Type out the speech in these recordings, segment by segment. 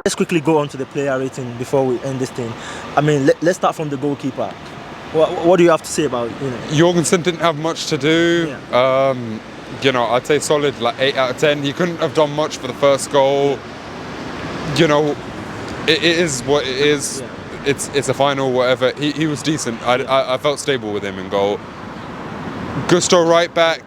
Let's quickly go on to the player rating before we end this thing. I mean, let's start from the goalkeeper. What do you have to say about Jorgensen didn't have much to do. Yeah. I'd say solid, like 8 out of 10. He couldn't have done much for the first goal. It is what it is. Yeah. It's a final, whatever. He was decent. I felt stable with him in goal. Gusto right back.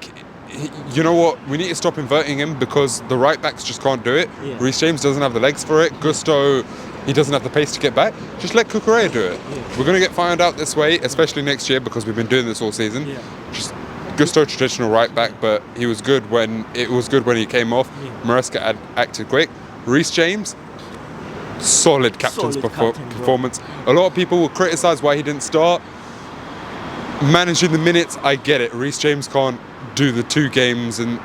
You know what? We need to stop inverting him because the right backs just can't do it. Yeah. Reece James doesn't have the legs for it. Gusto, he doesn't have the pace to get back. Just let Cucurella do it. Yeah. We're going to get found out this way, especially next year because we've been doing this all season. Yeah. Just Gusto, traditional right back, but he was good when he came off. Yeah. Maresca acted quick. Reece James, solid captain's performance. A lot of people will criticise why he didn't start. Managing the minutes, I get it. Reece James can't do the 2 games in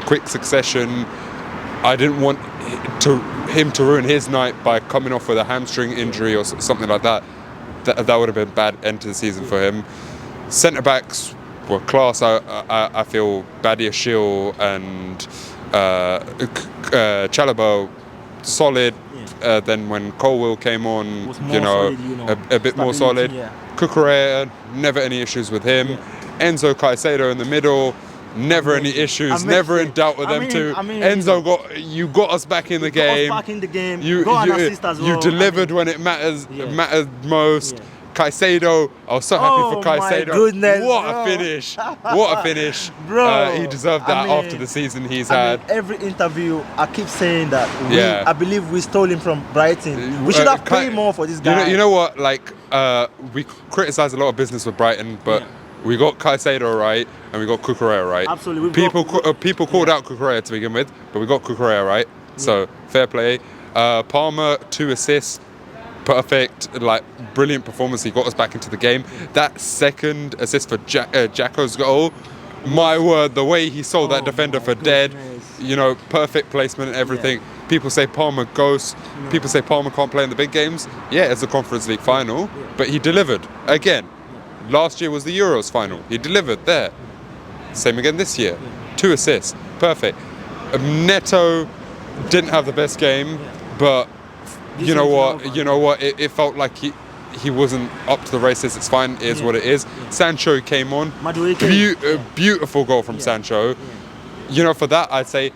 quick succession. I didn't want him to ruin his night by coming off with a hamstring injury or something like that. That would have been a bad end to the season for him. Centre backs were class. I feel Badiashile and Chalobah solid. Then when Colwill came on, a bit more solid. Yeah. Cucurella, never any issues with him. Yeah. Enzo Caicedo in the middle, never any issues, never in doubt with them two. Enzo got us back in the game. Got us back in the game. You assist as well. You delivered when it mattered most. Yeah. Caicedo, I was so happy for Caicedo. My goodness, what a finish! What a finish! Bro, he deserved that after the season he's had. Every interview, I keep saying that. I believe we stole him from Brighton. We should have paid more for this guy. You know what? Like we criticise a lot of business with Brighton, but we got Caicedo right and we got Cucurella right. Absolutely. People called out Cucurella to begin with, but we got Cucurella right. So fair play. Palmer 2 assists. Perfect, like brilliant performance. He got us back into the game. That second assist for Jacko's goal, my word, the way he sold that defender for dead, perfect placement and everything. Yeah. People say Palmer ghosts. People say Palmer can't play in the big games. Yeah, it's a Conference League final, but he delivered again. Last year was the Euros final. He delivered there. Same again this year. 2 assists, perfect. Neto didn't have the best game, but. You know what? It felt like he wasn't up to the races. It's fine. It is what it is. Sancho came on. Beautiful goal from Sancho. For that I'd say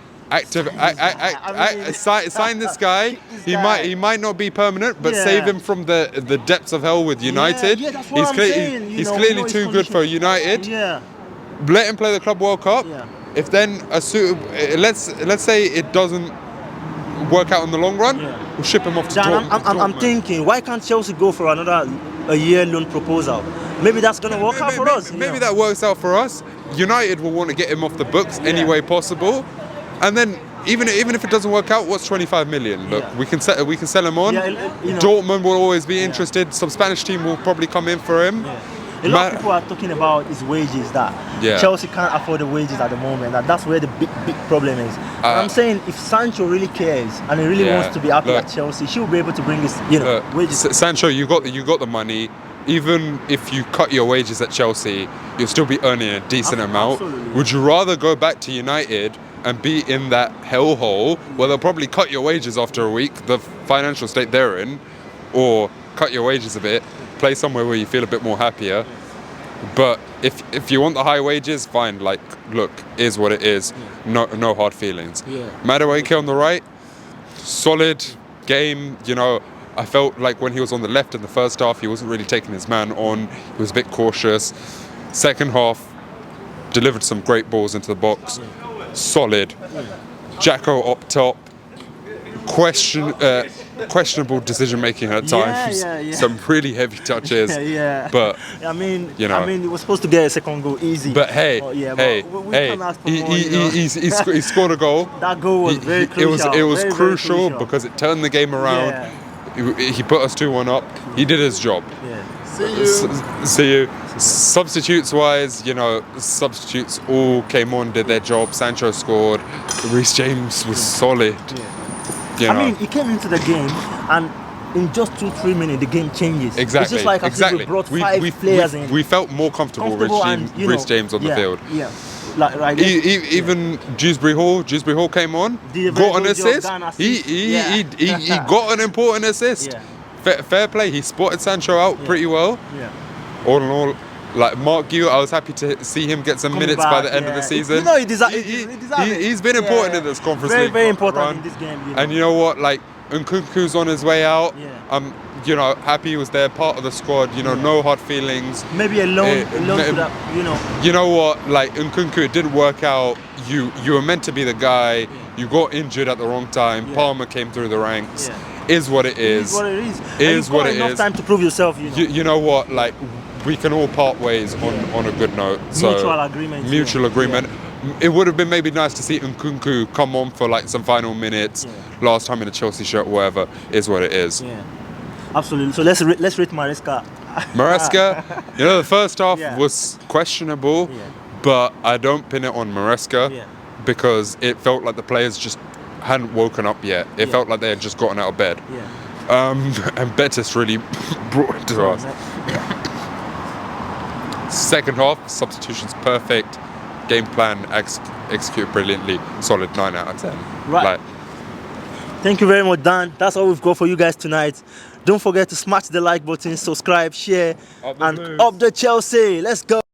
sign this guy. He might not be permanent, but save him from the depths of hell with United. That's what I'm saying. He's clearly too good for United. Yeah. Let him play the Club World Cup. Yeah. If then let's say it doesn't work out in the long run, we'll ship him off to Dortmund. I'm thinking, why can't Chelsea go for a year loan proposal? Maybe that's going to work out for us. Maybe that works out for us. United will want to get him off the books any way possible, and then even if it doesn't work out, what's 25 million? Look, we can sell him on. Dortmund will always be interested. Some Spanish team will probably come in for him. Yeah. A lot of people are talking about his wages, that Chelsea can't afford the wages at the moment. That's where the big problem is. I'm saying if Sancho really cares and he really wants to be happy at Chelsea, she'll be able to bring his wages. Sancho, you got the money. Even if you cut your wages at Chelsea, you'll still be earning a decent amount. Absolutely. Would you rather go back to United and be in that hellhole where they'll probably cut your wages after a week, the financial state they're in, or cut your wages a bit, play somewhere where you feel a bit more happier? But if you want the high wages, fine. Like, look, is what it is. No hard feelings. Madueke on the right, solid game. I felt like when he was on the left in the first half, he wasn't really taking his man on. He was a bit cautious. Second half, delivered some great balls into the box. Solid. Jacko up top. Questionable decision making at times. Some really heavy touches. But he was supposed to get a second goal easy. But he scored a goal. That goal was very crucial. It was crucial because it turned the game around. He put us 2-1 up. He did his job. See you. Substitutes wise, substitutes all came on, did their job. Sancho scored. Reece James was solid. He came into the game and in just 2-3 minutes the game changes. Exactly. It's just like we brought 5 players in. We felt more comfortable with Reece James on the field. Even Dewsbury Hall came on, got an assist. He got an important assist. Yeah. Fair play. He spotted Sancho out pretty well. Yeah. All in all, like Mark Gue, I was happy to see him get some minutes by the end of the season. You know, he's been important in this conference league. Very important in this game. You know? And you know what? Like, Nkunku's on his way out. Yeah. You know, happy he was there, part of the squad. You know, no hard feelings. Maybe a loan to that. You know. You know what? Like Nkunku, it didn't work out. You were meant to be the guy. Yeah. You got injured at the wrong time. Yeah. Palmer came through the ranks. Yeah. Is what it is. Is what it is. Enough time to prove yourself. You know. You know what? Like, we can all part ways on a good note. So, mutual agreement. Yeah. It would have been maybe nice to see Nkunku come on for like some final minutes. Yeah. Last time in a Chelsea shirt, whatever. Is what it is. Yeah. Absolutely. So let's rate Maresca. Maresca, you know, the first half was questionable, but I don't pin it on Maresca because it felt like the players just hadn't woken up yet. It felt like they had just gotten out of bed. And Betis really brought it to us. Second half, substitutions perfect, game plan executed brilliantly, solid 9 out of 10. Right. Thank you very much, Dan. That's all we've got for you guys tonight. Don't forget to smash the like button, subscribe, share, and up the Chelsea. Let's go.